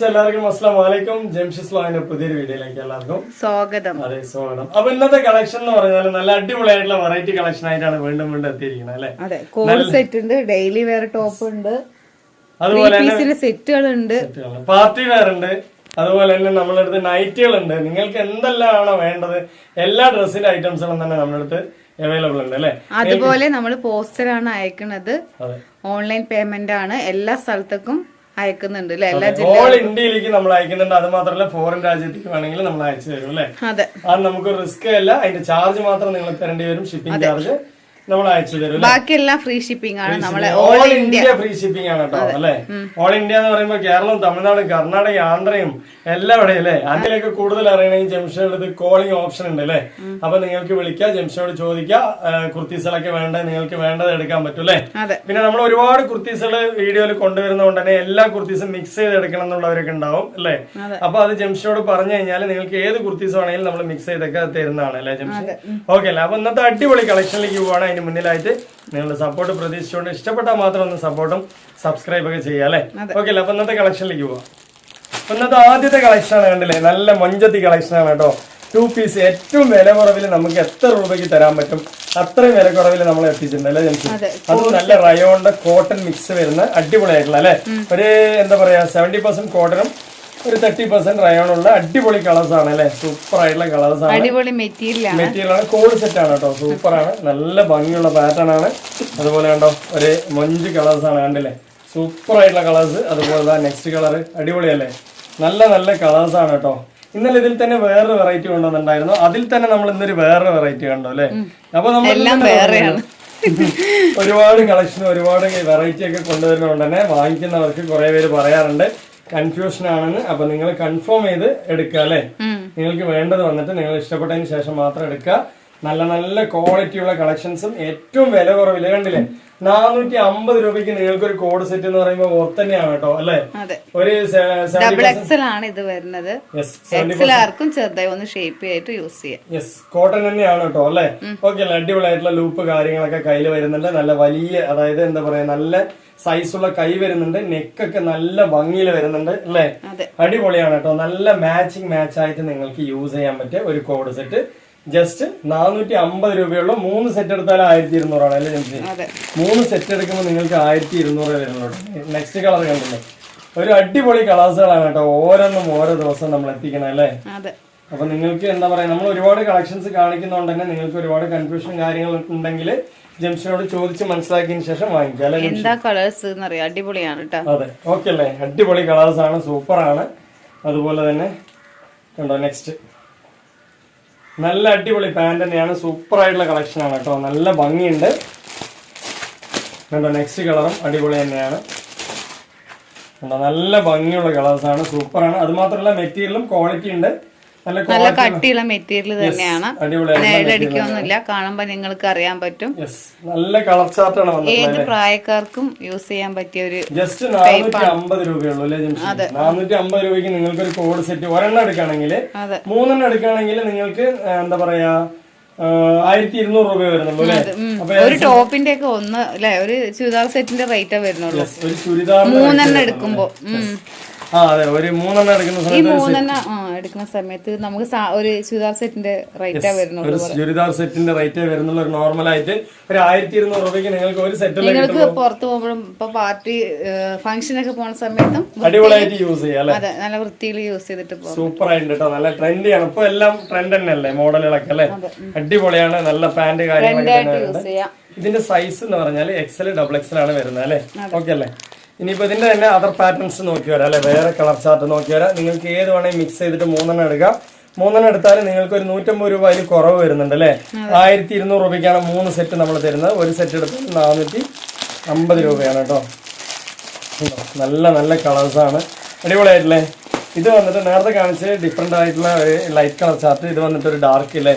എല്ലാവർക്കും അസ്സലാമു അലൈക്കും. ജംഷിസ് വ്ളോഗിന്റെ പുതിയൊരു വീഡിയോയിലേക്ക് എല്ലാവർക്കും സ്വാഗതം. അതെ, സ്വാഗതം. അപ്പൊ ഇന്നത്തെ കളക്ഷൻ എന്ന് പറഞ്ഞാൽ നല്ല അടിപൊളിയായിട്ടുള്ള വെറൈറ്റി കളക്ഷൻ ആയിട്ടാണ് വീണ്ടും എത്തിയിരിക്കുന്നത് അല്ലെ. അതെ, കോഡ് സെറ്റ് ഉണ്ട്, ഡെയിലി വെയർ ടോപ്പ് ഉണ്ട്, അതുപോലെ സെറ്റുകളുണ്ട്, പാർട്ടി വെയർ ഉണ്ട്, അതുപോലെ തന്നെ നമ്മുടെ അടുത്ത് നൈറ്റുകളുണ്ട്. നിങ്ങൾക്ക് എന്തെല്ലാമാണോ വേണ്ടത് എല്ലാ ഡ്രസ്സിന്റെ ഐറ്റംസുകളും തന്നെ നമ്മുടെ അടുത്ത് അവൈലബിൾ ഉണ്ട് അല്ലെ. അതുപോലെ നമ്മൾ പോസ്റ്ററാണ് അയക്കുന്നത്, ഓൺലൈൻ പേയ്മെന്റ് ആണ്, എല്ലാ സ്ഥലത്തേക്കും അയക്കുന്നുണ്ട് അല്ലെ, എല്ലാ ഓൾ ഇന്ത്യയിലേക്ക് നമ്മൾ അയക്കുന്നുണ്ട്. അത് മാത്രമല്ല ഫോറിൻ രാജ്യത്തേക്ക് വേണമെങ്കിൽ നമ്മൾ അയച്ചു തരും അല്ലെ. അത് നമുക്ക് റിസ്ക് അല്ല, അതിന്റെ ചാർജ് മാത്രം നിങ്ങൾ തരേണ്ടി വരും, ഷിപ്പിംഗ് ചാർജ് നമ്മൾ അയച്ചു തരും. ബാക്കിയെല്ലാം ഫ്രീ ഷിപ്പിംഗ് ആണ്. നമ്മളെ ഓൾ ഇന്ത്യ ഫ്രീ ഷിപ്പിംഗ് ആണ് കേട്ടോ അല്ലെ. ഓൾ ഇന്ത്യ എന്ന് പറയുമ്പോൾ കേരളം, തമിഴ്നാട്, കർണാടക, ആന്ധ്രയും എല്ലാവിടെയും അല്ലെ. അതിലേക്ക് കൂടുതൽ അറിയണമെങ്കിൽ ജംഷനോട് കോളിംഗ് ഓപ്ഷൻ ഉണ്ട് അല്ലെ. അപ്പൊ നിങ്ങൾക്ക് വിളിക്കാം, ജംഷനോട് ചോദിക്കാം, കുർത്തീസുകളൊക്കെ വേണ്ടത് നിങ്ങൾക്ക് വേണ്ടത് എടുക്കാൻ പറ്റും അല്ലെ. പിന്നെ നമ്മൾ ഒരുപാട് കുർത്തീസുകൾ വീഡിയോയിൽ കൊണ്ടുവരുന്നതുകൊണ്ട് തന്നെ എല്ലാ കുർത്തീസും മിക്സ് ചെയ്ത് എടുക്കണം എന്നുള്ളവരൊക്കെ ഉണ്ടാവും അല്ലെ. അപ്പൊ അത് ജംഷനോട് പറഞ്ഞു കഴിഞ്ഞാൽ നിങ്ങൾക്ക് ഏത് കുർത്തീസ് വേണമെങ്കിലും നമ്മൾ മിക്സ് ചെയ്തൊക്കെ തരുന്നതാണ് അല്ലെ ജംഷൻ. ഓക്കെ അല്ലെ. അപ്പൊ ഇന്നത്തെ അടിപൊളി കളക്ഷനിലേക്ക് പോവാണ്. മുന്നിലായിട്ട് നിങ്ങളുടെ സപ്പോർട്ട് പ്രതീക്ഷിച്ചുകൊണ്ട് ഇഷ്ടപ്പെട്ടാൽ മാത്രം ഒന്ന് സപ്പോർട്ടും സബ്സ്ക്രൈബ് ഒക്കെ ചെയ്യാം അല്ലെ. ഓക്കെ അല്ലെ. അപ്പൊ ഇന്നത്തെ കളക്ഷനിലേക്ക് പോവാം. ഇന്നത്തെ ആദ്യത്തെ കളക്ഷനാണ്, കണ്ടില്ലേ, നല്ല മൊഞ്ചത്തി കളക്ഷനാണ് കേട്ടോ. 2 പീസ് ഏറ്റവും വില കുറവിൽ നമുക്ക് എത്ര രൂപയ്ക്ക് തരാൻ പറ്റും അത്രയും വില കുറവിൽ നമ്മൾ എത്തിച്ചിട്ടുണ്ട് അല്ലെ ജംഷൻ. അത് നല്ല റയോണിന്റെ കോട്ടൺ മിക്സ് വരുന്ന അടിപൊളിയായിട്ടുള്ള അല്ലെ. ഒരു എന്താ പറയാ 70% കോട്ടണും ഒരു 30% റയോണുള്ള അടിപൊളി കളേഴ്സ് ആണ് അല്ലെ. സൂപ്പർ ആയിട്ടുള്ള കളേഴ്സ് ആണ്, അടിപൊളി മെറ്റീരിയൽ ആണ്, കോഡ് സെറ്റ് ആണ് കേട്ടോ. സൂപ്പർ ആണ്, നല്ല ഭംഗിയുള്ള പാറ്റേൺ ആണ്. അതുപോലെ കണ്ടോ ഒരു മൊഞ്ച് കളേഴ്സ് ആണ്, കണ്ടില്ലേ, സൂപ്പർ ആയിട്ടുള്ള കളേഴ്സ്. അതുപോലെ നെക്സ്റ്റ് കളർ അടിപൊളിയല്ലേ, നല്ല നല്ല കളേഴ്സ് ആണ് കേട്ടോ. ഇന്നലെ ഇതിൽ തന്നെ വേറൊരു വെറൈറ്റി കൊണ്ടുവന്നിട്ടുണ്ടായിരുന്നു, അതിൽ തന്നെ നമ്മൾ ഇന്നൊരു വേറൊരു വെറൈറ്റി കണ്ടോ അല്ലെ. അപ്പൊ നമ്മൾ ഒരുപാട് കളക്ഷൻ ഒരുപാട് വെറൈറ്റി ഒക്കെ കൊണ്ടുവരുന്നതുകൊണ്ട് തന്നെ വാങ്ങിക്കുന്നവർക്ക് കുറെ പേര് പറയാറുണ്ട് കൺഫ്യൂഷൻ ആണെന്ന്. അപ്പൊ നിങ്ങൾ കൺഫേം ചെയ്ത് എടുക്കുക അല്ലെ. നിങ്ങൾക്ക് വേണ്ടത് വന്നിട്ട് നിങ്ങൾ ഇഷ്ടപ്പെട്ടതിന് ശേഷം മാത്രം എടുക്കുക. നല്ല നല്ല ക്വാളിറ്റിയുള്ള കളക്ഷൻസും ഏറ്റവും വില കുറവില്ല, കണ്ടില്ലേ. 450 രൂപയ്ക്ക് നിങ്ങൾക്ക് ഒരു കോഡ് സെറ്റ് എന്ന് പറയുമ്പോൾ ഓർത്ത് തന്നെയാണ് കേട്ടോ അല്ലെ. ഒരു ഡബിൾ എക്സൽ ആണ് ഇത് വരുന്നത്, എക്സൽ ആർക്കും ചെറുതായി ഒന്ന് ഷേപ്പ് ആയിട്ട് യൂസ് ചെയ്യാം. യെസ്, കോട്ടൺ തന്നെയാണ് കേട്ടോ അല്ലെ. ഓക്കെ അല്ലെ. അടിപൊളിയായിട്ടുള്ള ലൂപ്പ് കാര്യങ്ങളൊക്കെ കയ്യിൽ വരുന്നുണ്ട്. നല്ല വലിയ, അതായത് എന്താ പറയാ, നല്ല സൈസുള്ള കൈ വരുന്നുണ്ട്. നെക്കൊക്കെ നല്ല ഭംഗിയിൽ വരുന്നുണ്ട് അല്ലെ. അടിപൊളിയാണ് കേട്ടോ. നല്ല മാച്ച് ആയിട്ട് നിങ്ങൾക്ക് യൂസ് ചെയ്യാൻ പറ്റിയ ഒരു കോഡ് സെറ്റ്. ജസ്റ്റ് 450 രൂപയുള്ള 3 സെറ്റ് എടുത്താൽ 1200 ആണ് അല്ലെ ജംഷി. 3 സെറ്റ് എടുക്കുമ്പോൾ നിങ്ങൾക്ക് 1200 വരുന്നുള്ളൂ. നെക്സ്റ്റ് കളർ കണ്ടില്ലേ, ഒരു അടിപൊളി കളേഴ്സുകളാണ് കേട്ടോ. ഓരോന്നും ഓരോ ദിവസം നമ്മൾ എത്തിക്കണം അല്ലേ. അപ്പൊ നിങ്ങൾക്ക് എന്താ പറയാ, നമ്മൾ ഒരുപാട് കളക്ഷൻസ് കാണിക്കുന്നതുകൊണ്ട് തന്നെ നിങ്ങൾക്ക് ഒരുപാട് കൺഫ്യൂഷൻ കാര്യങ്ങൾ ഉണ്ടെങ്കിൽ ജംഷനോട് ചോദിച്ച് മനസ്സിലാക്കിയതിന് ശേഷം വാങ്ങിക്കാം. എന്താ കളേഴ്സ് അടിപൊളിയാണ് കേട്ടോ. അതെ, ഓക്കെ അല്ലേ. അടിപൊളി കളേഴ്സ് ആണ്, സൂപ്പർ ആണ്. അതുപോലെ തന്നെ കണ്ടോ നെക്സ്റ്റ് നല്ല അടിപൊളി പാന്റ് തന്നെയാണ്, സൂപ്പർ ആയിട്ടുള്ള കളക്ഷൻ ആണ് കേട്ടോ. നല്ല ഭംഗിയുണ്ട് കണ്ടോ. നെക്സ്റ്റ് കളറും അടിപൊളി തന്നെയാണ് കണ്ടോ. നല്ല ഭംഗിയുള്ള കളേഴ്സാണ്, സൂപ്പറാണ്. അത് മാത്രമല്ല മെറ്റീരിയലും ക്വാളിറ്റി ഉണ്ട്, നല്ല കട്ടിയുള്ള മെറ്റീരിയൽ തന്നെയാണ്, നേടിക്കൊന്നുമില്ല. കാണുമ്പോ നിങ്ങൾക്ക് അറിയാൻ പറ്റും. നല്ല കളർ ചാർട്ടാണ്, ഏത് പ്രായക്കാർക്കും യൂസ് ചെയ്യാൻ പറ്റിയ ഒരു ജസ്റ്റ് 450 രൂപയുള്ളൂ അല്ലേ ജംഷി. 450 രൂപയ്ക്ക് നിങ്ങൾക്ക് ഒരു കോഡ് സെറ്റ് ഒരെണ്ണം എടുക്കുകയാണെങ്കിൽ, 3 എടുക്കുകയാണെങ്കിൽ നിങ്ങൾക്ക് എന്താ പറയാ 1200 രൂപ വരുന്നുള്ളൂ അല്ലെ. ഒരു ടോപ്പിന്റെ ഒക്കെ ഒന്ന് അല്ലെ, ഒരു ചുരിദാർ സെറ്റിന്റെ റേറ്റാ വരുന്നുള്ളൂ. ഒരു ചുരിദാർ 3 എടുക്കുമ്പോ അതെ, ഒരു 3 എടുക്കുന്ന സമയത്ത് നമുക്ക് ഒരു ചുരിദാർ സെറ്റിന്റെ റേറ്റാ വരുന്നുള്ളൂ. ചുരിദാർ സെറ്റിന്റെ റേറ്റേ വരുന്നുള്ളൂ. ഒരു നോർമൽ ആയിട്ട് ഒരു 1200 രൂപയ്ക്ക് നിങ്ങൾക്ക് ഒരു സെറ്റ് നിങ്ങൾക്ക് പുറത്ത് പോകുമ്പോഴും ഇപ്പൊ പാർട്ടി ഫംഗ്ഷനൊക്കെ പോണ സമയത്തും അടിപൊളിയായിട്ട് യൂസ് ചെയ്യാം. അതെ, നല്ല വൃത്തിയിൽ യൂസ് ചെയ്തിട്ട് പോകും. സൂപ്പർ ആയിട്ട് കേട്ടോ. നല്ല ട്രെൻഡിയാണ് ഇപ്പൊ, എല്ലാം ട്രെൻഡ് തന്നെയല്ലേ മോഡലുകളൊക്കെ അല്ലെ. അടിപൊളിയാണ്, നല്ല പാന്റ് കാര്യങ്ങളൊക്കെ. ഇതിന്റെ സൈസ് എന്ന് പറഞ്ഞാൽ XL XXL ആണ് വരുന്നത് അല്ലെ. ഓക്കെ അല്ലേ. ഇനിയിപ്പോ ഇതിന്റെ തന്നെ അതർ പാറ്റേൺസ് നോക്കി വരാം അല്ലെ, വേറെ കളർ ചാർട്ട് നോക്കി വരാം. നിങ്ങൾക്ക് ഏത് വേണമെങ്കിൽ മിക്സ് ചെയ്തിട്ട് 3 എടുക്കാം. 3 എടുത്താലും നിങ്ങൾക്ക് ഒരു 150 രൂപ അതിൽ കുറവ് വരുന്നുണ്ട് അല്ലെ. 1200 രൂപയ്ക്കാണ് 3 സെറ്റ് നമ്മൾ തരുന്നത്. ഒരു സെറ്റ് എടുത്താൽ 450 രൂപയാണ് കേട്ടോ. നല്ല നല്ല കളേഴ്സാണ്, അടിപൊളിയായിട്ടില്ലേ. ഇത് വന്നിട്ട് നേരത്തെ കാണിച്ച് ഡിഫറെന്റ് ആയിട്ടുള്ള ഒരു ലൈറ്റ് കളർ ചാർട്ട്, ഇത് വന്നിട്ട് ഒരു ഡാർക്ക് അല്ലേ.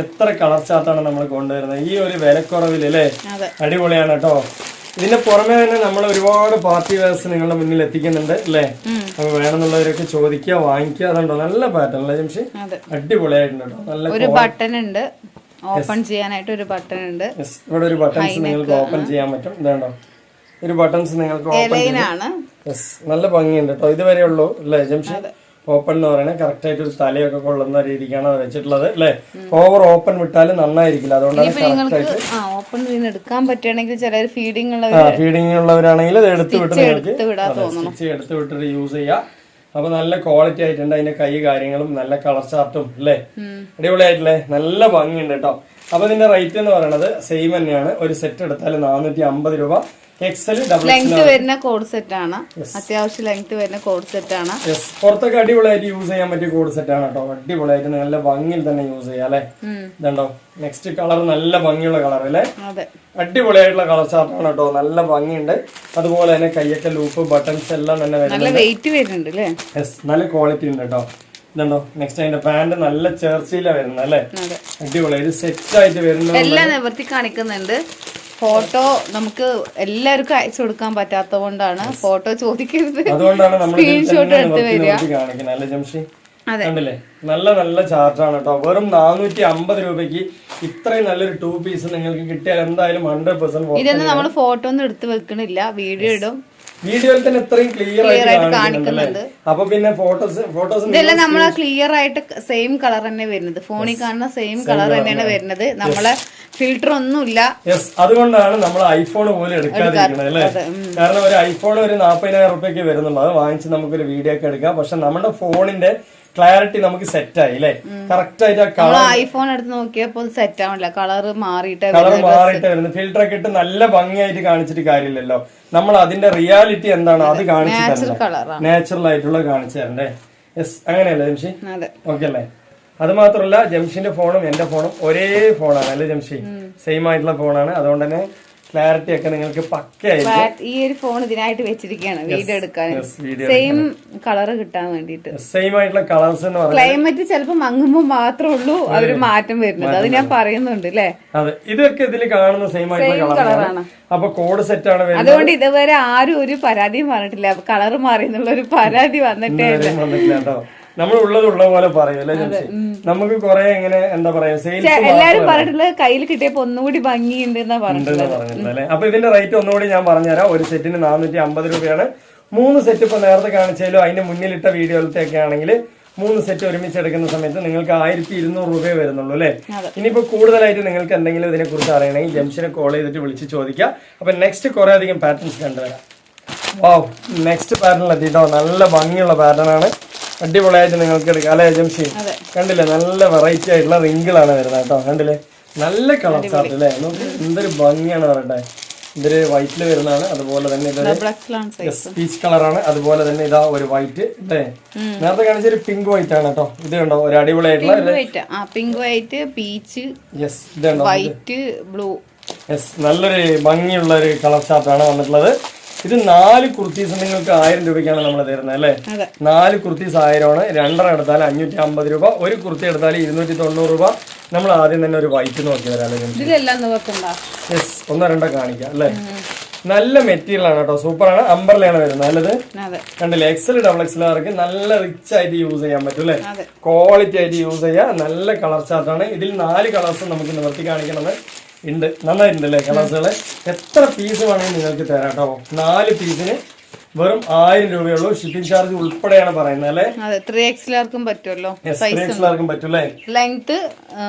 എത്ര കളർ ചാർട്ടാണ് നമ്മൾ കൊണ്ടുവരുന്നത് ഈ ഒരു വിലക്കുറവിൽ അല്ലേ. അടിപൊളിയാണ് കേട്ടോ. ഇതിന്റെ പുറമെ തന്നെ നമ്മൾ ഒരുപാട് പാർട്ടി വെയർസ് നിങ്ങളുടെ മുന്നിൽ എത്തിക്കുന്നുണ്ട് അല്ലേ. അപ്പൊ വേണമെന്നുള്ളവരൊക്കെ ചോദിക്കുക, വാങ്ങിക്കുക. അതുണ്ടോ നല്ല പാറ്റേൺ അല്ലേ ജംഷി, അടിപൊളിയായിട്ടുണ്ട് കേട്ടോ. നല്ല ഒരു ബട്ടൺ ഉണ്ട്, ഓപ്പൺ ചെയ്യാനായിട്ട് ഒരു ബട്ടൺ ഉണ്ട്. ഇവിടെ ഒരു ബട്ടൺസ് നിങ്ങൾക്ക് ഓപ്പൺ ചെയ്യാൻ പറ്റും. ഇതുണ്ടോ ഒരു ബട്ടൺസ് നിങ്ങൾക്ക് ഓപ്പൺ എലൈനാണ്. നല്ല ഭംഗിയുണ്ട് കേട്ടോ. ഇതുവരെ ഉള്ളൂ അല്ലേ ജംഷി? ഓപ്പൺ എന്ന് പറയുന്നത് കറക്റ്റ് ആയിട്ട് ഒരു തലയൊക്കെ കൊള്ളുന്ന രീതിക്കാണ് അത് വെച്ചിട്ടുള്ളത് അല്ലേ. ഓവർ ഓപ്പൺ വിട്ടാലും നന്നായിരിക്കില്ല, അതുകൊണ്ടാണ് കറക്റ്റ് ആയിട്ട് ഓപ്പൺ എടുക്കാൻ പറ്റുകയാണെങ്കിൽ ചിലർ ഫീഡിങ് ഉള്ളവരാണെങ്കിൽ ഇത് എടുത്ത് വിട്ട് നിങ്ങൾക്ക് സ്റ്റിച്ച് എടുത്ത് വിട്ടിട്ട് യൂസ് ചെയ്യാം. അപ്പൊ നല്ല ക്വാളിറ്റി ആയിട്ടുണ്ട്. അതിന്റെ കൈ കാര്യങ്ങളും നല്ല കളർ ചാർട്ടും അല്ലേ, അടിപൊളിയായിട്ടില്ലേ, നല്ല ഭംഗിയുണ്ട് കേട്ടോ. അപ്പൊ ഇതിന്റെ റേറ്റ് എന്ന് പറയുന്നത് സെയിം തന്നെയാണ്. ഒരു സെറ്റ് എടുത്താൽ 450 രൂപ. എക്സൽ ഡബിൾ ലെങ്ത് വരുന്ന കോഡ് സെറ്റ് ആണ്, അത്യാവശ്യം ലെങ്ത് വരുന്ന കോഡ് സെറ്റ് ആണ്. പുറത്തൊക്കെ അടിപൊളിയായിട്ട് യൂസ് ചെയ്യാൻ പറ്റിയ കോഡ് സെറ്റ് ആണ് കേട്ടോ. അടിപൊളിയായിട്ട് നല്ല ഭംഗിയിൽ തന്നെ യൂസ് ചെയ്യാം അല്ലെ. ഇതുണ്ടോ നെക്സ്റ്റ് കളർ, നല്ല ഭംഗിയുള്ള കളർ അല്ലേ, അടിപൊളിയായിട്ടുള്ള കളർ ചാർട്ടാണ് കേട്ടോ. നല്ല ഭംഗിയുണ്ട്. അതുപോലെ തന്നെ കയ്യൊക്കെ ലൂപ്പ് ബട്ടൺസ് എല്ലാം തന്നെ നല്ല വെയിറ്റ് വരുന്നുണ്ട് അല്ലേ. നല്ല ക്വാളിറ്റി ഉണ്ട് കേട്ടോ. ഇതുണ്ടോ നെക്സ്റ്റ് അതിന്റെ പാന്റ് നല്ല ചേർച്ചയില വരുന്നത് അല്ലേ, അടിപൊളി. ഇത് സെറ്റ് ആയിട്ട് വരുന്നത് എല്ലാം നിവർത്തി കാണിക്കുന്നുണ്ട്. ഫോട്ടോ നമുക്ക് എല്ലാവർക്കും അയച്ചു കൊടുക്കാൻ പറ്റാത്തത് കൊണ്ടാണ് ഫോട്ടോ ചോദിക്കരുത്, അതുകൊണ്ടാണ് നമ്മൾ സ്ക്രീൻഷോട്ട് എടുത്ത് വരിക. കാണിക്കുന്നത് അല്ലേ ജംഷി? കണ്ടില്ലേ, നല്ല നല്ല ചാർട്ടാണ് കേട്ടോ. വെറും 450 രൂപയ്ക്ക് ഇത്രയും നല്ലൊരു 2 പീസ് നിങ്ങൾക്ക് കിട്ടിയാൽ എന്തായാലും 100%. ഇതൊന്നും നമ്മൾ ഫോട്ടോ ഒന്നും എടുത്ത് വെക്കണില്ല, വീഡിയോ ഇടും. വീഡിയോയിൽ തന്നെ ഇത്രയും ക്ലിയർ ആയിട്ട് കാണിക്കുന്നുണ്ട്. അപ്പൊ പിന്നെ ഫോട്ടോസ് ഇതെല്ലാം നമ്മളെ ക്ലിയർ ആയിട്ട് സെയിം കളർ തന്നെ വരുന്നത്, ഫോണിൽ കാണുന്ന സെയിം കളർ തന്നെയാണ് വരുന്നത്. നമ്മളെ ഫിൽറ്റർ ഒന്നുമില്ല. അതുകൊണ്ടാണ് നമ്മൾ ഐഫോൺ പോലും എടുക്കാതിരിക്കുന്നത് അല്ലേ. കാരണം ഒരു ഐഫോൺ ഒരു 40,000 രൂപയ്ക്ക് വരുന്നുള്ളൂ. അത് വാങ്ങിച്ച് നമുക്കൊരു വീഡിയോ ഒക്കെ എടുക്കാം. പക്ഷെ നമ്മുടെ ഫോണിന്റെ ക്ലാരിറ്റി നമുക്ക് സെറ്റ് ആയി അല്ലേ, കറക്റ്റ് ആയിട്ട്. ഐഫോൺ എടുത്ത് നോക്കിയപ്പോൾ സെറ്റ് ആവണില്ല, കളർ മാറിയിട്ട് വരുന്നത്. ഫിൽറ്റർ ഒക്കെ ഇട്ട് നല്ല ഭംഗിയായിട്ട് കാണിച്ചിട്ട് കാര്യമില്ലല്ലോ. നമ്മൾ അതിന്റെ റിയാലിറ്റി എന്താണ് അത് കാണിച്ചു തരണ്ടേ, നാച്ചുറൽ ആയിട്ടുള്ള കാണിച്ചു തരണ്ടേ. യെസ്, അങ്ങനെയല്ലേ ജംഷി? ഓക്കെ അല്ലേ. അത് മാത്രമല്ല ജംഷിന്റെ ഫോണും എന്റെ ഫോണും ഒരേ ഫോണാണ് അല്ലേ ജംഷി? സെയിം ആയിട്ടുള്ള ഫോണാണ്. അതുകൊണ്ട് തന്നെ ക്ലാരിറ്റി ഒക്കെ നിങ്ങൾക്ക് പക്കയായിരിക്കും. ഈ ഒരു ഫോൺ ഇതിനായിട്ട് വെച്ചിരിക്കുകയാണ് വീഡിയോ എടുക്കാൻ, സെയിം കളർ കിട്ടാൻ വേണ്ടിട്ട്. സെയിം ആയിട്ടുള്ള കളേഴ്സ് എന്ന് പറയുന്നത് ക്ലൈമറ്റ് ചിലപ്പോ മങ്ങുമ്പോ മാത്രമേ ഉള്ളൂ അവര് മാറ്റം വരുന്നത്, അത് ഞാൻ പറയുന്നുണ്ട് അല്ലേ. അതെ, ഇതൊക്കെ ഇതിൽ കാണുന്ന സെയിം ആയിട്ടുള്ള കളറാണ്. അപ്പൊ കോഡ് സെറ്റ് ആണ് വരുന്നത്. അതുകൊണ്ട് ഇതുവരെ ആരും ഒരു പരാതിയും പറഞ്ഞിട്ടില്ല, കളർ മാറി എന്നുള്ള ഒരു പരാതി വന്നിട്ടേ കേട്ടോ. നമ്മൾ ഉള്ള പോലെ പറയും അല്ലേ ജംഷി? നമുക്ക് കുറെ എങ്ങനെ എന്താ പറയാ സെയിൽസ് എല്ലാരും പറഞ്ഞിട്ടുള്ളത് കയ്യിൽ കിട്ടിയപ്പോ ഒന്നുകൂടി ഭംഗിയുണ്ട് എന്നാ പറഞ്ഞിട്ടുള്ളത് അല്ലെ. അപ്പൊ ഇതിന്റെ റേറ്റ് ഒന്നുകൂടി ഞാൻ പറഞ്ഞുതരാം. ഒരു സെറ്റിന് 450 രൂപയാണ്. 3 സെറ്റ് ഇപ്പൊ നേരത്തെ കാണിച്ചാലും അതിന്റെ മുന്നിലിട്ട വീഡിയോയിലത്തെയൊക്കെ ആണെങ്കിൽ 3 സെറ്റ് ഒരുമിച്ച് എടുക്കുന്ന സമയത്ത് നിങ്ങൾക്ക് 1200 രൂപയെ വരുന്നുള്ളൂ അല്ലെ. ഇനിയിപ്പോ കൂടുതലായിട്ട് നിങ്ങൾക്ക് എന്തെങ്കിലും ഇതിനെ കുറിച്ച് അറിയണമെങ്കിൽ ജംഷനെ കോൾ ചെയ്തിട്ട് വിളിച്ച് ചോദിക്കാം. അപ്പൊ നെക്സ്റ്റ് കുറെ അധികം പാറ്റേൺസ് കണ്ടുവരാം. വാവ്, നെക്സ്റ്റ് പാറ്റേണിൽ എത്തിട്ടോ. നല്ല ഭംഗിയുള്ള പാറ്റേൺ ആണ്, അടിപൊളിയായിട്ട് നിങ്ങൾക്ക് എടുക്കാം അല്ലെ ജംഷി? കണ്ടില്ലേ, നല്ല വെറൈറ്റി ആയിട്ടുള്ള റിങ്കിളാണ് വരുന്നത് കേട്ടോ. കണ്ടില്ലേ, നല്ല കളർ ചാർട്ട് അല്ലേ, എന്തൊരു ഭംഗിയാണ് പറയട്ടെ. ഇതൊരു വൈറ്റിൽ വരുന്നതാണ്. അതുപോലെ തന്നെ ഇതൊരു പീച്ച് കളറാണ്. അതുപോലെ തന്നെ ഇതാ ഒരു വൈറ്റ് അല്ലേ, നേരത്തെ കാണിച്ചൊരു പിങ്ക് വൈറ്റ് ആണ് കേട്ടോ. ഇത് കണ്ടോ, ഒരു അടിപൊളിയായിട്ടുള്ള പിങ്ക് വൈറ്റ് പീച്ച് യെസ്, ഇതുണ്ടോ വൈറ്റ് ബ്ലൂ. യെസ്, നല്ലൊരു ഭംഗിയുള്ള ഒരു കളർ ചാർട്ടാണ് വന്നിട്ടുള്ളത്. ഇത് 4 കുർത്തീസ് നിങ്ങൾക്ക് 1000 രൂപയ്ക്കാണ് നമ്മൾ തരുന്നത് അല്ലേ. 4 കുർത്തീസ് 1000 ആണ്. 2 എടുത്താൽ 550 രൂപ. ഒരു കുർത്തി എടുത്താൽ 290 രൂപ. നമ്മൾ ആദ്യം തന്നെ ഒരു വൈറ്റ് നോക്കി വരാം. യെസ്, 1-2 കാണിക്കാം അല്ലേ. നല്ല മെറ്റീരിയൽ ആണ് കേട്ടോ, സൂപ്പറാണ്. അംബ്രലയാണ് വരുന്നത് നല്ലത്. കണ്ടില്ലേ, എക്സൽ ഡബിൾ എക്സലുകാർക്ക് നല്ല റിച്ച് ആയിട്ട് യൂസ് ചെയ്യാൻ പറ്റും അല്ലേ, ക്വാളിറ്റി ആയിട്ട് യൂസ് ചെയ്യാം. നല്ല കളർ ചാർട്ടാണ്. ഇതിൽ 4 കളേഴ്സ് നമുക്ക് നിവർത്തി കാണിക്കണത് ഉണ്ട്. നന്നായിട്ടുണ്ടല്ലേ കളേഴ്സുകള്. എത്ര പീസ് വേണമെങ്കിൽ നിങ്ങൾക്ക് തരാം കേട്ടോ. 4 പീസിന് വെറും 1000 രൂപയുള്ളൂ. ഷിപ്പിംഗ് ചാർജ് ഉൾപ്പെടെയാണ് പറയുന്നത് അല്ലേ. 3XL പറ്റുമല്ലോ, 3XL പറ്റൂല്ലേ. ലെങ്ത്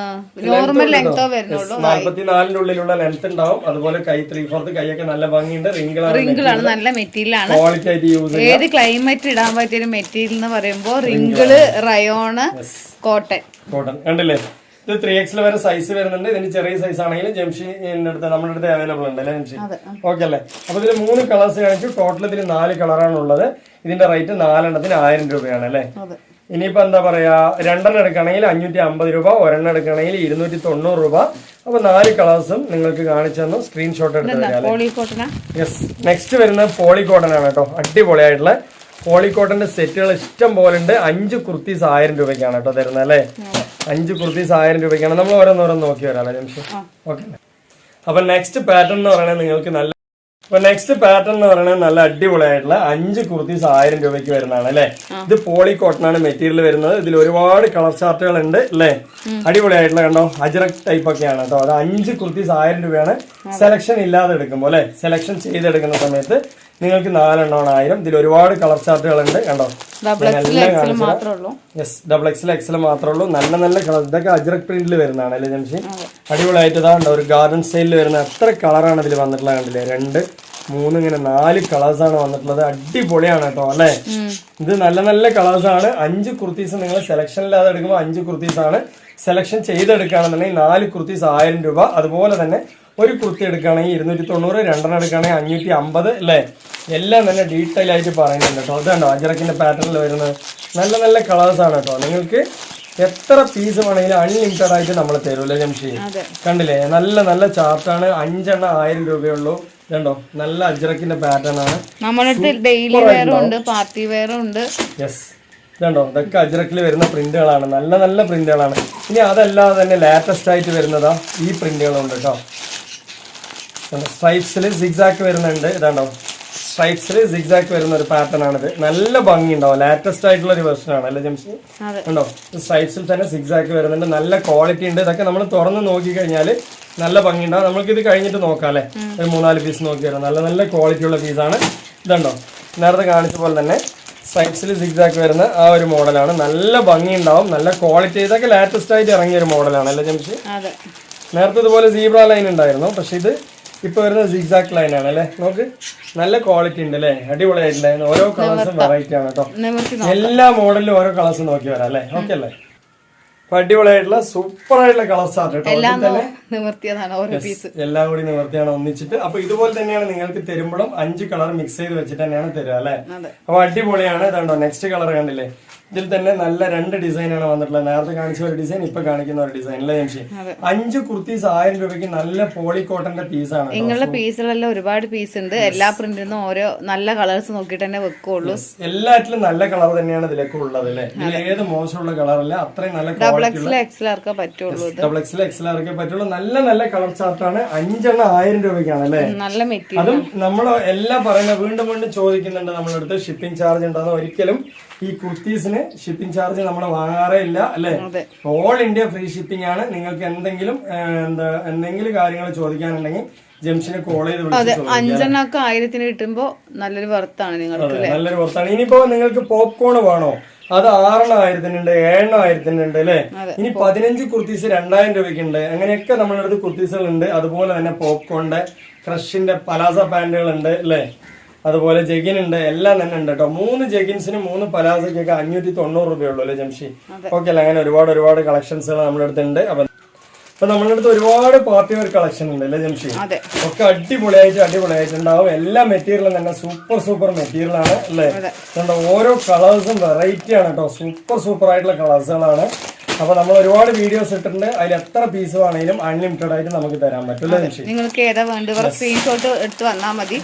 നോർമൽ ലെങ്തോ വരുന്നുള്ളൂ. 44 ഉള്ളിലുള്ള ലെങ്ത് ഉണ്ടാവും. അതുപോലെ കൈ 3/4 കൈയൊക്കെ നല്ല ഭംഗിയുണ്ട്. റിങ്കിളാണ്, നല്ല മെറ്റീരിയൽ ആണ്. ക്വാളിറ്റി ആയിട്ട് യൂസ് ചെയ്യാം. ഏത് ക്ലൈമറ്റ് ഇടാൻ പറ്റിയ മെറ്റീരിയൽ എന്ന് പറയുമ്പോ റിങ്കിള്, റയോണ്, കോട്ടൺ. കണ്ടില്ലേ, ഇത് 3XL വരെ സൈസ് വരുന്നുണ്ട്. ഇതിന് ചെറിയ സൈസ് ആണെങ്കിലും ജംഷിന്റെ അടുത്ത് നമ്മുടെ അടുത്ത് അവൈലബിൾ ഉണ്ട് അല്ലേ ജംഷി? ഓക്കെ അല്ലേ. അപ്പൊ ഇതിൽ 3 കളേഴ്സ് കാണിച്ചു. ടോട്ടൽ ഇതിൽ 4 കളറാണ് ഉള്ളത്. ഇതിന്റെ റേറ്റ് 4 എണ്ണത്തിന് 1000 രൂപയാണ് അല്ലേ. ഇനിയിപ്പോ എന്താ പറയാ, 2 എടുക്കുകയാണെങ്കിൽ 550 രൂപ, 1 എടുക്കുകയാണെങ്കിൽ 290 രൂപ. അപ്പൊ 4 കളേഴ്സും നിങ്ങൾക്ക് കാണിച്ചു തന്നു. സ്ക്രീൻഷോട്ട് എടുത്ത് യെസ്. നെക്സ്റ്റ് വരുന്നത് പോളി കോട്ടൺ ആണ് കേട്ടോ. അടിപൊളിയായിട്ടുള്ള പോളി കോട്ടന്റെ സെറ്റുകൾ ഇഷ്ടം പോലെ ഉണ്ട്. 5 കുർത്തീസ് 1000 രൂപയ്ക്കാണ് കേട്ടോ തരുന്നത് അല്ലേ. 5 കുർത്തീസ് 1000 രൂപയ്ക്കാണ്. നമ്മൾ ഓരോന്നോരോന്ന് നോക്കി വരാം അല്ലേ ജംഷി? ഓക്കെ. അപ്പൊ നെക്സ്റ്റ് പാറ്റേൺ എന്ന് പറയുന്നത് നിങ്ങൾക്ക് നല്ല അപ്പൊ നെക്സ്റ്റ് പാറ്റേൺ എന്ന് പറയുന്നത് നല്ല അടിപൊളിയായിട്ടുള്ള 5 കുർത്തീസ് 1000 രൂപയ്ക്ക് വരുന്നതാണ് അല്ലെ. ഇത് പോളി കോട്ടൺ ആണ് മെറ്റീരിയൽ വരുന്നത്. ഇതിൽ ഒരുപാട് കളർ ചാർട്ടുകൾ ഉണ്ട് അല്ലെ. അടിപൊളിയായിട്ടുള്ള കണ്ടോ അജ്രക് ടൈപ്പ് ഒക്കെയാണ് കേട്ടോ. അത് 5 കുർത്തീസ് 1000 രൂപയാണ് സെലക്ഷൻ ഇല്ലാതെ എടുക്കുമ്പോൾ അല്ലെ. സെലക്ഷൻ ചെയ്തെടുക്കുന്ന സമയത്ത് നിങ്ങൾക്ക് 4 എണ്ണമാണ് 1000. ഇതിൽ ഒരുപാട് കളർ ചാർട്ടുകൾ ഉണ്ട് കണ്ടോ. യെസ്, ഡബിൾ എക്സൽ മാത്രമേ ഉള്ളൂ. നല്ല നല്ല കളർ. ഇതൊക്കെ അജ്രക് പ്രിന്റിൽ വരുന്നതാണ് അല്ലെ ജംഷി. അടിപൊളിയായിട്ട് ഇതാണ്ടോ ഒരു ഗാർഡൻ സ്റ്റൈലിൽ വരുന്ന എത്ര കളറാണ് ഇതിൽ വന്നിട്ടുള്ളത് കണ്ടില്ലേ. 2, 3 ഇങ്ങനെ 4 കളേഴ്സ് ആണ് വന്നിട്ടുള്ളത്. അടിപൊളിയാണ് കേട്ടോ അല്ലെ. ഇത് നല്ല നല്ല കളേഴ്സ് ആണ്. 5 കുർത്തീസ് നിങ്ങൾ സെലക്ഷൻ ഇല്ലാതെ എടുക്കുമ്പോൾ 5 കുർത്തീസ് ആണ്. സെലക്ഷൻ ചെയ്തെടുക്കുകയാണെന്നുണ്ടെങ്കിൽ 4 കുർത്തീസ് 1000 രൂപ. അതുപോലെ തന്നെ ഒരു കുർത്തി എടുക്കുകയാണെങ്കിൽ 290, 2 എടുക്കുകയാണെങ്കിൽ 550 അല്ലേ. എല്ലാം തന്നെ ഡീറ്റെയിൽ ആയിട്ട് പറയുന്നുണ്ട് കേട്ടോ. അതുണ്ടോ അജ്രക്കിന്റെ പാറ്റേണിൽ വരുന്നത് നല്ല നല്ല കളേഴ്സ് ആണ് കേട്ടോ. നിങ്ങൾക്ക് എത്ര പീസ് വേണമെങ്കിലും അൺലിമിറ്റഡ് ആയിട്ട് നമ്മൾ തരൂല്ലേ ജംഷി. കണ്ടില്ലേ നല്ല നല്ല ചാർട്ടാണ്. 5 എണ്ണം 1000 രൂപയുള്ളൂ. ഇതുണ്ടോ നല്ല അജ്രക്കിന്റെ പാറ്റേൺ ആണ്. ഡെയിലി വെയറും ഉണ്ട്, പാർട്ടി വെയറും ഉണ്ട്. യെസ്, ഇതുണ്ടോ ഇതൊക്കെ അജ്രക്കിൽ വരുന്ന പ്രിന്റുകളാണ്. നല്ല നല്ല പ്രിന്റുകളാണ്. ഇനി അതല്ലാതെ തന്നെ ലേറ്റസ്റ്റ് ആയിട്ട് വരുന്നതാ ഈ പ്രിന്റുകളുണ്ട് കേട്ടോ. സ്ട്രൈപ്സിൽ സിഗ്സാക്ക് വരുന്നുണ്ട്. ഇതാണ്ടോ സ്ട്രൈപ്സിൽ സിഗ്സാക്ക് വരുന്ന ഒരു പാറ്റേൺ ആണിത്. നല്ല ഭംഗി ഉണ്ടാവും. ലേറ്റസ്റ്റ് ആയിട്ടുള്ള ഒരു വെർഷൻ ആണ് അല്ലേ ജംഷി. ഉണ്ടോ സ്ട്രൈപ്സിൽ തന്നെ സിഗ്സാക്ക് വരുന്നുണ്ട്. നല്ല ക്വാളിറ്റി ഉണ്ട്. ഇതൊക്കെ നമ്മൾ തുറന്ന് നോക്കി കഴിഞ്ഞാൽ നല്ല ഭംഗി ഉണ്ടാവും. നമുക്ക് ഇത് കഴിഞ്ഞിട്ട് നോക്കാം അല്ലെ. ഒരു 3-4 പീസ് നോക്കി വരാം. നല്ല നല്ല ക്വാളിറ്റി ഉള്ള പീസാണ്. ഇതുണ്ടോ നേരത്തെ കാണിച്ച പോലെ തന്നെ സ്ട്രൈപ്സിൽ സിഗ്സാക്ക് വരുന്ന ആ ഒരു മോഡലാണ്. നല്ല ഭംഗി ഉണ്ടാവും. നല്ല ക്വാളിറ്റി. ഇതൊക്കെ ലേറ്റസ്റ്റ് ആയിട്ട് ഇറങ്ങിയ ഒരു മോഡലാണ് അല്ലേ ജംഷി. നേരത്തെ ഇതുപോലെ സീബ്ര ലൈൻ ഉണ്ടായിരുന്നു. പക്ഷെ ഇത് ഇപ്പൊ വരുന്ന സിഗ്സാക്ക് ലൈൻ ആണ് അല്ലെ. നോക്ക് നല്ല ക്വാളിറ്റി ഉണ്ട് അല്ലെ. അടിപൊളിയായിട്ടില്ല. ഓരോ കളേഴ്സും വെറൈറ്റി ആണ് കേട്ടോ. എല്ലാ മോഡലിലും ഓരോ കളേഴ്സ് നോക്കി വരാം അല്ലെ. ഓക്കെ അല്ലേ. അപ്പൊ അടിപൊളിയായിട്ടുള്ള സൂപ്പർ ആയിട്ടുള്ള കളർ ചാർട്ട് കേട്ടോ. എല്ലാം കൂടി നിവർത്തിയാണ് ഒന്നിച്ചിട്ട്. അപ്പൊ ഇതുപോലെ തന്നെയാണ് നിങ്ങൾക്ക് തരുമ്പോഴും 5 കളർ മിക്സ് ചെയ്ത് വെച്ചിട്ട് തന്നെയാണ് തരിക അല്ലെ. അപ്പൊ അടിപൊളിയാണ്. ഇതാണ്ടോ നെക്സ്റ്റ് കളർ കണ്ടില്ലേ. ഇതിൽ തന്നെ നല്ല 2 ഡിസൈനാണ് വന്നിട്ടുള്ളത്. നേരത്തെ കാണിച്ച ഒരു ഡിസൈൻ, ഇപ്പൊ കാണിക്കുന്ന ഒരു ഡിസൈൻ അല്ലേ ജംഷി. 5 കുർത്തീസ് 1000 രൂപയ്ക്ക് നല്ല പോളി കോട്ടന്റെ പീസാണ്. നിങ്ങളുടെ പീസുകളെല്ലാം ഒരുപാട് പീസ് ഉണ്ട്. എല്ലാ പ്രിന്റിനും ഓരോ നല്ല കളേഴ്സ് നോക്കിയിട്ട് തന്നെ വെക്കുള്ളൂ. എല്ലാറ്റിലും നല്ല കളർ തന്നെയാണ് ഇതിലൊക്കെ ഉള്ളത് അല്ലെ. ഇതിൽ ഏത് മോശമുള്ള കളറല്ല. അത്രയും നല്ല ഡബിൾ എക്സൽ പറ്റുള്ളൂ. ഡബിൾ എക്സൽ പറ്റുള്ളൂ. നല്ല നല്ല കളർ ചാർട്ടാണ്. 5 എണ്ണം 1000 രൂപയ്ക്കാണ് അല്ലെ. നല്ല മെറ്റീരിയൽ. അതും നമ്മൾ എല്ലാം പറയുന്നത് വീണ്ടും വീണ്ടും ചോദിക്കുന്നുണ്ട് നമ്മളടുത്ത് ഷിപ്പിംഗ് ചാർജ് ഉണ്ടെന്ന്. ഒരിക്കലും ഈ കുർത്തീസിന് ഷിപ്പിംഗ് ചാർജ് നമ്മൾ വാങ്ങാറേ ഇല്ല അല്ലെ. ഓൾ ഇന്ത്യ ഫ്രീ ഷിപ്പിംഗ് ആണ്. നിങ്ങൾക്ക് എന്തെങ്കിലും കാര്യങ്ങൾ ചോദിക്കാനുണ്ടെങ്കിൽ ജംഷനെ കോൾ ചെയ്ത് വിളിച്ചു. 5 1000 കിട്ടുമ്പോ നല്ലൊരു വർത്താണ് നിങ്ങൾക്ക്. നല്ലൊരു വർത്താണ്. ഇനിയിപ്പോ നിങ്ങൾക്ക് പോപ്കോൺ വേണോ, അത് 6,000-നുണ്ട്, 7,000-നുണ്ട് അല്ലെ. ഇനി 15 കുർത്തീസ് 2000 രൂപയ്ക്കുണ്ട്. അങ്ങനെയൊക്കെ നമ്മുടെ അടുത്ത് കുർത്തീസുകൾ ഉണ്ട്. അതുപോലെ തന്നെ പോപ്കോണിന്റെ ക്രഷിന്റെ പലാസ പാന്റുകൾ ഉണ്ട് അല്ലെ. അതുപോലെ ജഗിൻ ഉണ്ട്. എല്ലാം തന്നെ ഉണ്ട് കേട്ടോ. 3 ജഗിൻസിന് 3 പലാസയ്ക്കൊക്കെ 590 രൂപയുള്ളൂ അല്ലെ ജംഷി. ഓക്കെ അല്ലേ. അങ്ങനെ ഒരുപാട് കളക്ഷൻസുകൾ നമ്മുടെ അടുത്തുണ്ട്. അപ്പൊ നമ്മളുടെ അടുത്ത് ഒരുപാട് പാർട്ടി വെയർ കളക്ഷൻ ഉണ്ട് അല്ലെ ജംഷി. ഒക്കെ അടിപൊളിയായിട്ടുണ്ടാവും. എല്ലാ മെറ്റീരിയലും തന്നെ സൂപ്പർ മെറ്റീരിയൽ ആണ് അല്ലെ. ഓരോ കളേഴ്സും വെറൈറ്റി ആണ് കേട്ടോ. സൂപ്പർ ആയിട്ടുള്ള കളേഴ്സുകളാണ്. അപ്പൊ നമ്മൾ ഒരുപാട് വീഡിയോസ് ഇട്ടിട്ടുണ്ട്. അതിൽ എത്ര പീസ് വേണമെങ്കിലും അൺലിമിറ്റഡ് ആയിട്ട് നമുക്ക് തരാൻ പറ്റും. നിങ്ങൾക്ക് ഏതാ വേണ്ടത് സ്ക്രീൻഷോട്ട് എടുത്ത് വന്നാൽ മതി.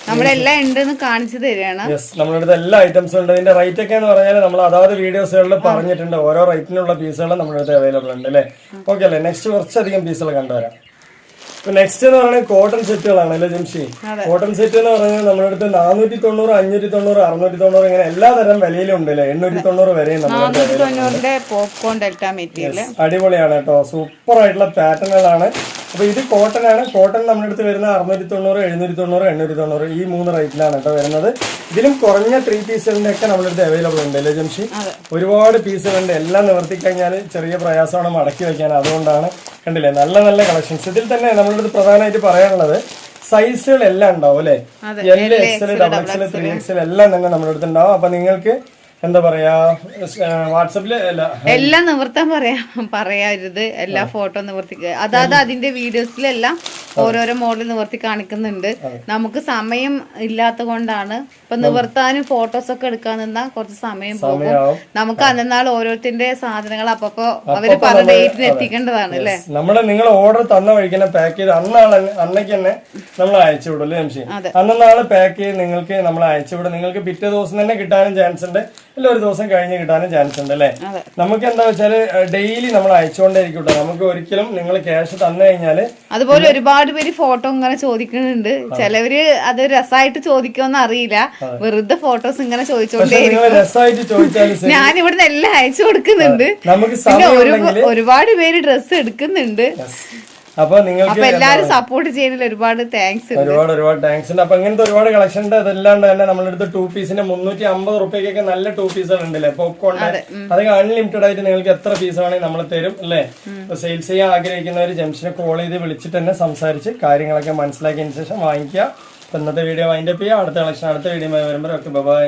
നമ്മളെല്ലാം ഉണ്ടെന്ന് കാണിച്ചു തരികയാണ്. നമ്മുടെ അടുത്ത് എല്ലാ ഐറ്റംസും ഉണ്ട്. ഇതിന്റെ റേറ്റ് ഒക്കെ എന്ന് പറഞ്ഞാൽ നമ്മൾ അതാത് വീഡിയോസുകളിൽ പറഞ്ഞിട്ടുണ്ട്. ഓരോ റേറ്റിനുള്ള പീസുകൾ നമ്മുടെ അടുത്ത് അവൈലബിൾ ഉണ്ട് അല്ലെ. ഓക്കെ അല്ലേ. നെക്സ്റ്റ് കുറച്ചധികം പീസുകൾ കണ്ടുവരാം. നെക്സ്റ്റ് എന്ന് പറയുന്നത് കോട്ടൺ സെറ്റുകളാണ് അല്ലെ ജംഷി. കോട്ടൺ സെറ്റ് എന്ന് പറയുന്നത് നമ്മുടെ അടുത്ത് 490, 590, 690 ഇങ്ങനെ എല്ലാ തരം വിലയിലും ഉണ്ട് അല്ലെ. 890 വരെയും അടിപൊളിയാണ് കേട്ടോ. സൂപ്പർ ആയിട്ടുള്ള പാറ്റേണുകളാണ്. അപ്പൊ ഇത് കോട്ടൺ ആണ്. കോട്ടൺ നമ്മുടെ അടുത്ത് വരുന്ന 690, 790, 890 ഈ 3 റേറ്റിലാണ് കേട്ടോ വരുന്നത്. ഇതിലും കുറഞ്ഞ 3 പീസുകളുടെ ഒക്കെ നമ്മുടെ അടുത്ത് അവൈലബിൾ ഉണ്ട് അല്ലേ ജംഷി. ഒരുപാട് പീസുകളുണ്ട്. എല്ലാം നിവർത്തി കഴിഞ്ഞാൽ ചെറിയ പ്രയാസമാണ് മടക്കി വെക്കാൻ. അതുകൊണ്ടാണ് കണ്ടില്ലേ നല്ല നല്ല കളക്ഷൻസ്. ഇതിൽ തന്നെ നമ്മുടെ അടുത്ത് പ്രധാനമായിട്ട് പറയാനുള്ളത് സൈസുകൾ എല്ലാം ഉണ്ടാവും അല്ലെ. L, XL, XXL, 3XL എല്ലാം തന്നെ നമ്മുടെ അടുത്ത് ഉണ്ടാവും. അപ്പൊ നിങ്ങൾക്ക് എന്താ പറയാ വാട്സപ്പില് എല്ലാം നിവർത്താൻ പറയരുത്. എല്ലാ ഫോട്ടോ നിവർത്തിക്കുക. അതായത് അതിന്റെ വീഡിയോസിലെല്ലാം ഓരോരോ മോഡൽ നിവർത്തി കാണിക്കുന്നുണ്ട്. നമുക്ക് സമയം ഇല്ലാത്ത കൊണ്ടാണ്. ഇപ്പൊ നിവർത്താനും ഫോട്ടോസ് ഒക്കെ എടുക്കാൻ നിന്നാ കുറച്ച് സമയം പോകും. നമുക്ക് അന്നാൾ ഓരോരുത്തരുടെ സാധനങ്ങൾ അപ്പൊ അവര് പല ഡേറ്റിന് എത്തിക്കേണ്ടതാണ് അല്ലെ. നിങ്ങൾ ഓർഡർ തന്ന വഴിക്ക് പാക്ക് ചെയ്ത് അന്നേക്ക് തന്നെ നമ്മൾ അയച്ചു വിടും അല്ലേ ജംഷി. അന്നാള് പാക്ക് ചെയ്ത് നിങ്ങൾക്ക് നമ്മൾ അയച്ചു വിടും. നിങ്ങൾക്ക് പിറ്റേ ദിവസം തന്നെ കിട്ടാനും ചാൻസ് ഉണ്ട്. ഇല്ല ഒരു ദിവസം കഴിഞ്ഞ് കിട്ടാനും ചാൻസ് ഉണ്ട് അല്ലേ? നമുക്ക് എന്താ വെച്ചാല് ഡെയിലി നമ്മൾ അയച്ചുകൊണ്ടേയിരിക്കും കേട്ടോ. നമുക്ക് ഒരിക്കലും നിങ്ങൾ ക്യാഷ് തന്നു കഴിഞ്ഞാല് അതുപോലെ ഒരുപാട് പേര് ഫോട്ടോ ഇങ്ങനെ ചോദിക്കുന്നുണ്ട്. ചിലവര് അത് രസമായിട്ട് ചോദിക്കുമെന്ന് അറിയില്ല, വെറുതെ ഫോട്ടോസ് ഇങ്ങനെ ചോദിച്ചോണ്ടേ രസമായിട്ട് ചോദിച്ചാല് ഞാൻ ഇവിടുന്ന് എല്ലാം അയച്ചു കൊടുക്കുന്നുണ്ട്. നമുക്ക് പിന്നെ ഒരുപാട് പേര് ഡ്രസ്സ് എടുക്കുന്നുണ്ട്. അപ്പൊ നിങ്ങൾക്ക് എല്ലാരും സപ്പോർട്ട് ചെയ്യുന്നതിൽ ഒരുപാട് താങ്ക്സ്. ഒരുപാട് താങ്ക്സ് ഉണ്ട്. അപ്പൊ ഇങ്ങനത്തെ ഒരുപാട് കളക്ഷൻ ഉണ്ട്. അതല്ലാണ്ട് തന്നെ നമ്മുടെ അടുത്ത് 2 പീസിന്റെ 350 റുപ്യക്കൊക്കെ നല്ല 2 പീസുകൾ ഉണ്ടല്ലേ പോപ്കോൺ. അതൊക്കെ അൺലിമിറ്റഡ് ആയിട്ട് നിങ്ങൾക്ക് എത്ര പീസ് വേണമെങ്കിൽ നമ്മൾ തരും അല്ലേ? സെയിൽസ് ചെയ്യാൻ ആഗ്രഹിക്കുന്നവർ ജംഷനെ കോൾ ചെയ്ത് വിളിച്ചിട്ട് തന്നെ സംസാരിച്ച് കാര്യങ്ങളൊക്കെ മനസ്സിലാക്കിയതിന് ശേഷം വാങ്ങിക്കുക. ഇന്നത്തെ വീഡിയോ വൈൻഡപ്പ് ചെയ്യാം. അടുത്ത കളക്ഷൻ അടുത്ത വീഡിയോ വരുമ്പോൾ ഓക്കെ ബൈ.